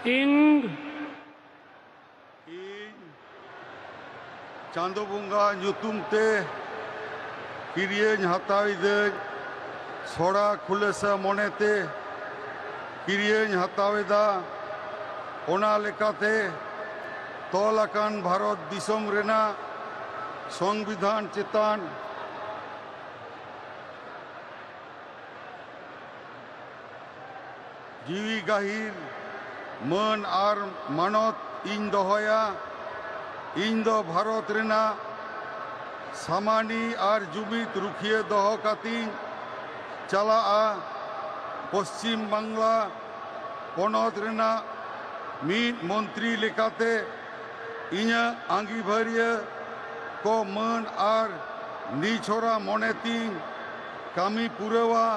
ᱤᱧ ᱪᱟᱸᱫᱳ ᱵᱚᱸᱜᱟ ᱧᱩᱛᱩᱢ ᱛᱮ ᱠᱤᱨᱤᱭᱟᱹᱧ ᱦᱟᱛᱟᱣᱤᱫᱟᱹᱧ ᱥᱚᱲᱟ ᱠᱷᱩᱞᱟᱹᱥᱟ ᱢᱚᱱᱮᱛᱮ ᱠᱤᱨᱤᱭᱟᱹᱧ ᱦᱟᱛᱟᱣᱮᱫᱟ ᱚᱱᱟ ᱞᱮᱠᱟᱛᱮ ᱛᱚᱞ ᱟᱠᱟᱱ ᱵᱷᱟᱨᱚᱛ ᱫᱤᱥᱚᱢ ᱨᱮᱱᱟᱜ ᱥᱚᱝᱵᱤᱫᱷᱟᱱ ᱪᱮᱛᱟᱱ ᱡᱤᱣᱤ ᱜᱟᱹᱦᱤᱨ ᱢᱟᱹᱱ ᱟᱨ ᱢᱟᱱᱚᱛ ᱤᱧ ᱫᱚᱦᱚᱭᱟ। ᱤᱧ ᱫᱚ ᱵᱷᱟᱨᱚत ᱨᱮᱱᱟᱜ ᱥᱟᱢᱟᱱᱤ ᱟᱨ ᱡᱩᱢᱤᱫ ᱨᱩᱠᱷᱤᱭᱟᱹ ᱫᱚᱦᱚ ᱠᱟᱛᱮᱧ ᱪᱟᱞᱟᱜᱼᱟ। ᱯᱚᱥᱪᱤᱢ ᱵᱟᱝᱞᱟ ᱯᱚᱱᱚᱛ ᱨᱮᱱᱟᱜ ᱢᱤᱫ ᱢᱚᱱᱛᱨᱤ ᱞᱮᱠᱟᱛᱮ ᱤᱧᱟᱹᱜ ᱟᱸᱜᱤᱵᱷᱟᱹᱨᱤᱭᱟᱹ ᱠᱚ ᱢᱟᱹᱱ ᱟᱨ ᱱᱤᱪᱷᱚᱨᱟ ᱢᱚᱱᱮᱛᱤᱧ ᱠᱟᱹᱢᱤ ᱯᱩᱨᱟᱹᱣᱟ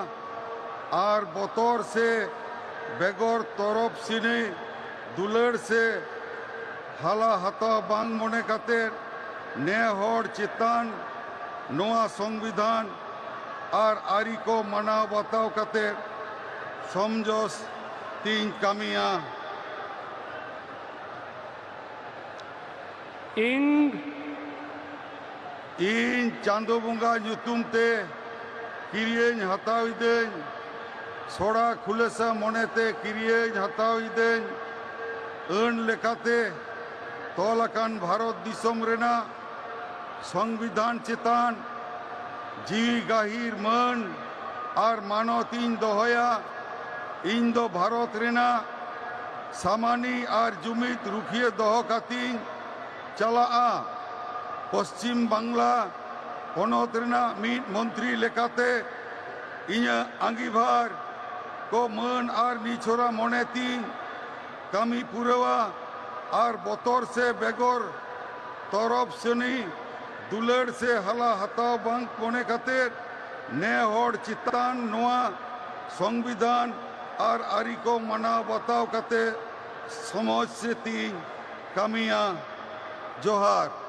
ᱟᱨ ᱵᱚᱛᱚᱨ ᱥᱮ बेगर तरफ सिने दुलड़ से हाला हताव बांग मने काते ने हर चेतान नोआ संविधान और आरी को मनाव बताव काते समझोस तीन कामिया इन चांदो बुंगा ᱧᱩᱛᱩᱢ ᱛᱮ ᱠᱤᱨᱤᱭᱟᱹᱧ ᱦᱟᱛᱟᱣᱤᱫᱟᱹᱧ ᱥᱚᱲᱟ ᱠᱷᱩᱞᱟᱹᱥᱟ ᱢᱚᱱᱮᱛᱮ ᱠᱤᱨᱤᱭᱟᱹᱧ ᱦᱟᱛᱟᱣᱤᱫᱟᱹᱧ ᱟᱹᱱ ᱞᱮᱠᱟᱛᱮ ᱛᱚᱞ ᱟᱠᱟᱱ ᱵᱷᱟᱨᱚᱛ ᱫᱤᱥᱚᱢ ᱨᱮᱱᱟᱜ ᱥᱚᱝᱵᱤᱫᱷᱟᱱ ᱪᱮᱛᱟᱱ ᱡᱤᱣᱤ ᱜᱟᱹᱦᱤᱨ ᱢᱟᱹᱱ ᱟᱨ ᱢᱟᱱᱚᱛᱤᱧ ᱫᱚᱦᱚᱭᱟ। ᱤᱧ ᱫᱚ ᱵᱷᱟᱨᱚᱛ ᱨᱮᱱᱟᱜ ᱥᱟᱢᱟᱱᱤ ᱟᱨ ᱡᱩᱢᱤᱫ ᱨᱩᱠᱷᱤᱭᱟᱹ ᱫᱚᱦᱚ ᱠᱟᱛᱮᱧ ᱪᱟᱞᱟᱜᱼᱟ। पश्चिम बांग्ला पनत रेनाग मीद मंत्री लेकाते इᱧᱟᱹᱜ आंगीभार को मान और निछोरा मनेतीन कामी पुरवा और बतर से बेगर तरफ सनी दुलड़ से हला हताव बांग मने काते ने हर चितान नोआ संविधान और आरी को मना बताव काते समझ से तीन कामिया जोहार।